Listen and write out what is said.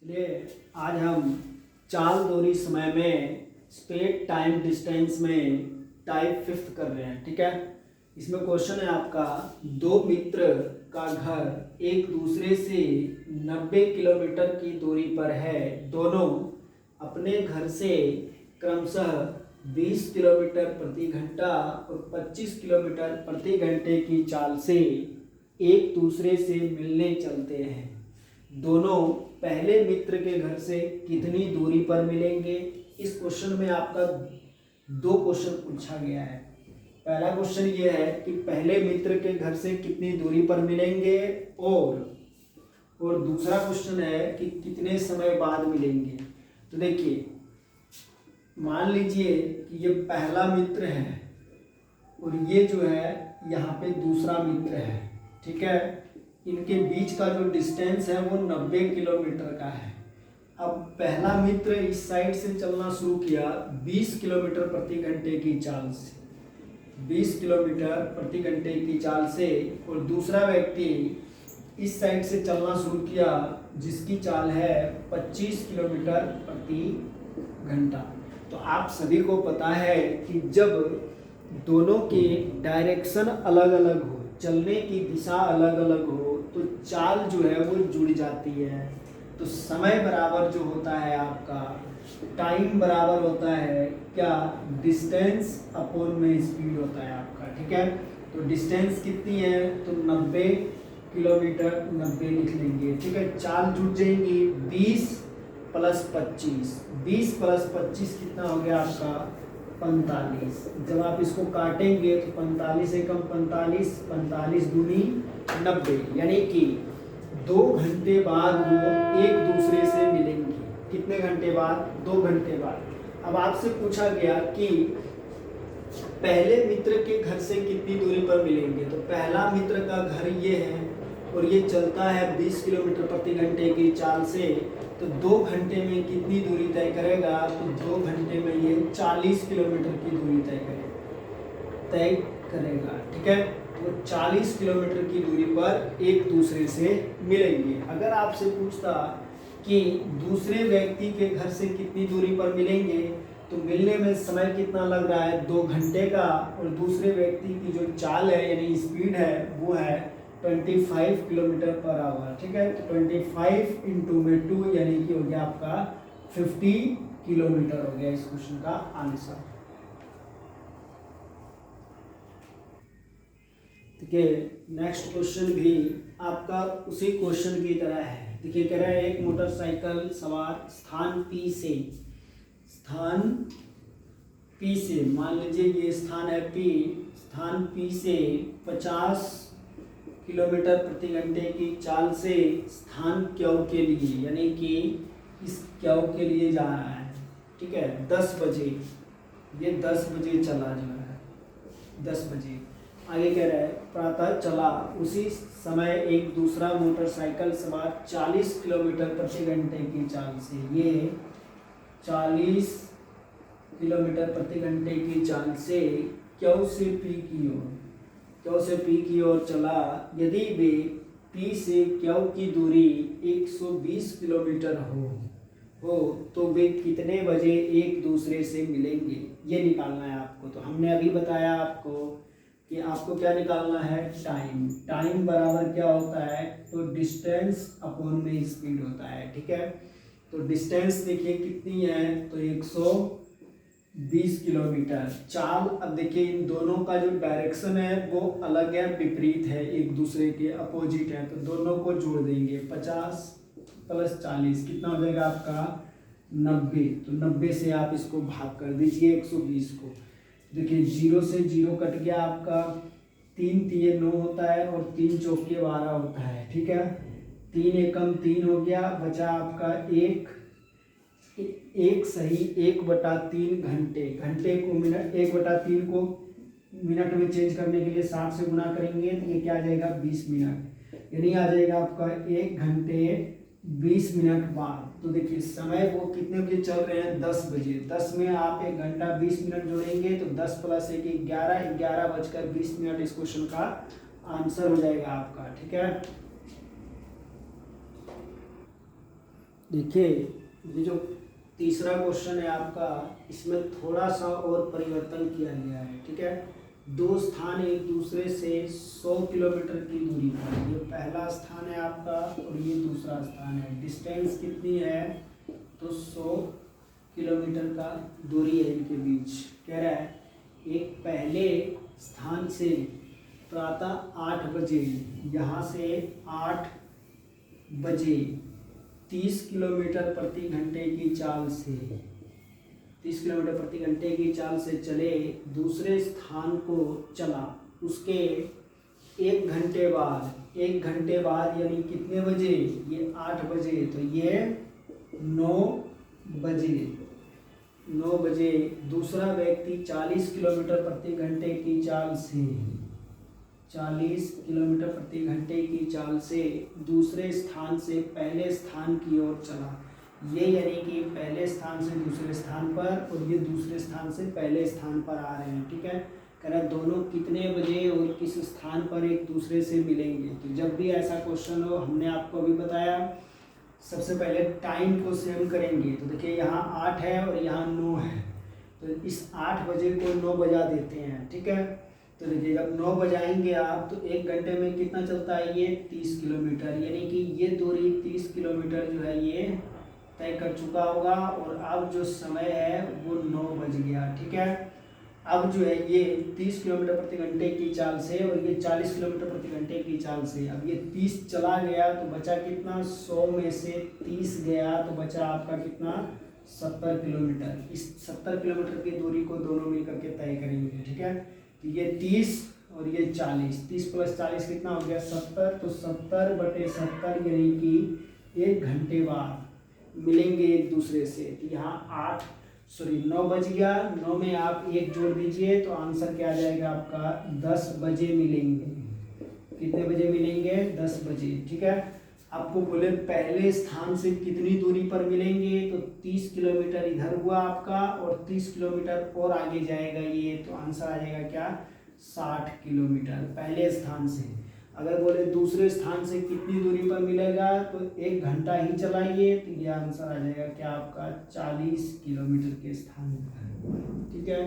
चलिए आज हम चाल दूरी समय में स्पेस टाइम डिस्टेंस में टाइप फिफ्थ कर रहे हैं। ठीक है, इसमें क्वेश्चन है आपका, दो मित्र का घर एक दूसरे से 90 किलोमीटर की दूरी पर है। दोनों अपने घर से क्रमशः 20 किलोमीटर प्रति घंटा और 25 किलोमीटर प्रति घंटे की चाल से एक दूसरे से मिलने चलते हैं। दोनों पहले मित्र के घर से कितनी दूरी पर मिलेंगे? इस क्वेश्चन में आपका दो क्वेश्चन पूछा गया है। पहला क्वेश्चन ये है कि पहले मित्र के घर से कितनी दूरी पर मिलेंगे, और दूसरा क्वेश्चन है कि कितने समय बाद मिलेंगे। तो देखिए, मान लीजिए कि ये पहला मित्र है और ये जो है यहाँ पे दूसरा मित्र है। ठीक है, इनके बीच का जो डिस्टेंस है वो 90 किलोमीटर का है। अब पहला मित्र इस साइड से चलना शुरू किया 20 किलोमीटर प्रति घंटे की चाल से, 20 किलोमीटर प्रति घंटे की चाल से, और दूसरा व्यक्ति इस साइड से चलना शुरू किया जिसकी चाल है 25 किलोमीटर प्रति घंटा। तो आप सभी को पता है कि जब दोनों के डायरेक्शन अलग अलग हो, चलने की दिशा अलग अलग हो, तो चाल जो है वो जुड़ जाती है। तो समय बराबर जो होता है आपका, टाइम बराबर होता है क्या, डिस्टेंस अपॉन में स्पीड होता है आपका। ठीक है, तो डिस्टेंस कितनी है, तो 90 किलोमीटर, 90 लिख लेंगे। ठीक है, चाल जुड़ जाएंगी 20 प्लस 25, 20 प्लस 25 कितना हो गया आपका 45। जब आप इसको काटेंगे तो 45 एकम 45, 45 दूनी 90, यानी कि 2 घंटे बाद वो एक दूसरे से मिलेंगे। कितने घंटे बाद? 2 घंटे बाद। अब आपसे पूछा गया कि पहले मित्र के घर से कितनी दूरी पर मिलेंगे। तो पहला मित्र का घर ये है और ये चलता है 20 किलोमीटर प्रति घंटे की चाल से, तो 2 घंटे में कितनी दूरी तय करेगा? तो 2 घंटे में ये 40 किलोमीटर की दूरी तय करेगा। ठीक है, तो 40 किलोमीटर की दूरी पर एक दूसरे से मिलेंगे। अगर आपसे पूछता कि दूसरे व्यक्ति के घर से कितनी दूरी पर मिलेंगे, तो मिलने में समय कितना लग रहा है 2 घंटे का, और दूसरे व्यक्ति की जो चाल है यानी स्पीड है वो है 25 किलोमीटर पर आवर। ठीक है, तो 25 इंटू में 2 यानी कि हो गया आपका 50 किलोमीटर हो गया इस क्वेश्चन का आंसर। देखिए, नेक्स्ट क्वेश्चन भी आपका उसी क्वेश्चन की तरह है। देखिए, कह रहा है एक मोटरसाइकिल सवार स्थान P से, मान लीजिए ये स्थान है P, स्थान P से 50 किलोमीटर प्रति घंटे की चाल से स्थान Q के लिए, यानी कि इस Q के लिए जा रहा है। ठीक है, 10 बजे, ये 10 बजे चला जो है 10 बजे। आगे कह रहा है प्रातः चला उसी समय एक दूसरा मोटरसाइकिल सवार 40 किलोमीटर प्रति घंटे की चाल से, ये 40 किलोमीटर प्रति घंटे की चाल से Q से P की ओर चला। यदि वे P से Q की दूरी 120 किलोमीटर हो तो वे कितने बजे एक दूसरे से मिलेंगे, ये निकालना है आपको। तो हमने अभी बताया आपको कि आपको क्या निकालना है, टाइम बराबर क्या होता है, तो डिस्टेंस अपॉन में स्पीड होता है। ठीक है, तो डिस्टेंस देखिए कितनी है, तो 120 किलोमीटर। चाल, अब देखिए इन दोनों का जो डायरेक्शन है वो अलग है, विपरीत है, एक दूसरे के अपोजिट है, तो दोनों को जोड़ देंगे। 50 प्लस 40 कितना हो जाएगा आपका 90। तो 90 से आप इसको भाग कर दीजिए 120 को। देखिए 0 से 0 कट गया आपका, 3 तिये 9 होता है और 3 चौके 12 होता है। ठीक है, 3 एकम 3 हो गया, बचा आपका एक सही 1/3 घंटे। घंटे को मिनट, 1/3 को मिनट में चेंज करने के लिए 60 से गुना करेंगे तो ये क्या आ जाएगा 20 मिनट, यानी आ जाएगा आपका 1 घंटे 20 मिनट बाद। तो देखिए समय वो कितने बजे चल रहे हैं, 10 बजे। 10 में आप 1 घंटा 20 मिनट जोड़ेंगे तो 10 प्लस 1 11, 11:20 इस क्वेश्चन का आंसर हो जाएगा आपका। ठीक है, देखिए ये जो तीसरा क्वेश्चन है आपका, इसमें थोड़ा सा और परिवर्तन किया गया है, ठीक है। दो स्थान एक दूसरे से 100 किलोमीटर की दूरी पर, ये पहला स्थान है आपका और ये दूसरा स्थान है। डिस्टेंस कितनी है, तो 100 किलोमीटर का दूरी है इनके बीच। कह रहा है एक पहले स्थान से प्रातः 8 बजे, यहाँ से 8 बजे 30 किलोमीटर प्रति घंटे की चाल से 30 किलोमीटर प्रति घंटे की चाल से चले, दूसरे स्थान को चला, उसके 1 घंटे बाद, 1 घंटे बाद यानी कितने बजे, ये 8 बजे, तो ये 9 बजे दूसरा व्यक्ति 40 किलोमीटर प्रति घंटे की चाल से 40 किलोमीटर प्रति घंटे की चाल से दूसरे स्थान से पहले स्थान की ओर चला। ये यानी कि पहले स्थान से दूसरे स्थान पर और ये दूसरे स्थान से पहले स्थान पर आ रहे हैं, ठीक है। कह रहा दोनों कितने बजे और किस स्थान पर एक दूसरे से मिलेंगे। तो जब भी ऐसा क्वेश्चन हो, हमने आपको अभी बताया, सबसे पहले टाइम को सेम करेंगे। तो देखिए यहाँ 8 है और यहाँ 9 है, तो इस 8 बजे को 9 बजा देते हैं, ठीक है। तो देखिए जब 9 बजाएंगे आप, तो 1 घंटे में कितना चलता है, ये 30 किलोमीटर, यानी कि ये दूरी 30 किलोमीटर जो है ये तय कर चुका होगा। और अब जो समय है वो 9 बज गया, ठीक है। अब जो है ये 30 किलोमीटर प्रति घंटे की चाल से और ये 40 किलोमीटर प्रति घंटे की चाल से, अब ये 30 चला गया तो बचा कितना, 100 में से 30 गया तो बचा आपका कितना, 70 किलोमीटर। इस 70 किलोमीटर की दूरी को दोनों मिलकर के तय करेंगे, ठीक है। तो ये 30 और ये 40, 30 प्लस 40 कितना हो गया, 70। तो 70/70 यानी कि 1 घंटे बाद मिलेंगे एक दूसरे से। तो यहाँ 9 बज गया, 9 में आप 1 जोड़ दीजिए तो आंसर क्या आ जाएगा आपका, 10 बजे मिलेंगे। कितने बजे मिलेंगे, 10 बजे, ठीक है। आपको बोले पहले स्थान से कितनी दूरी पर मिलेंगे, तो 30 किलोमीटर इधर हुआ आपका और 30 किलोमीटर और आगे जाएगा ये, तो आंसर आ जाएगा क्या, 60 किलोमीटर पहले स्थान से। अगर बोले दूसरे स्थान से कितनी दूरी पर मिलेगा, तो 1 घंटा ही चलाइए, तो ये आंसर आ जाएगा क्या आपका, 40 किलोमीटर के स्थान पर, ठीक है।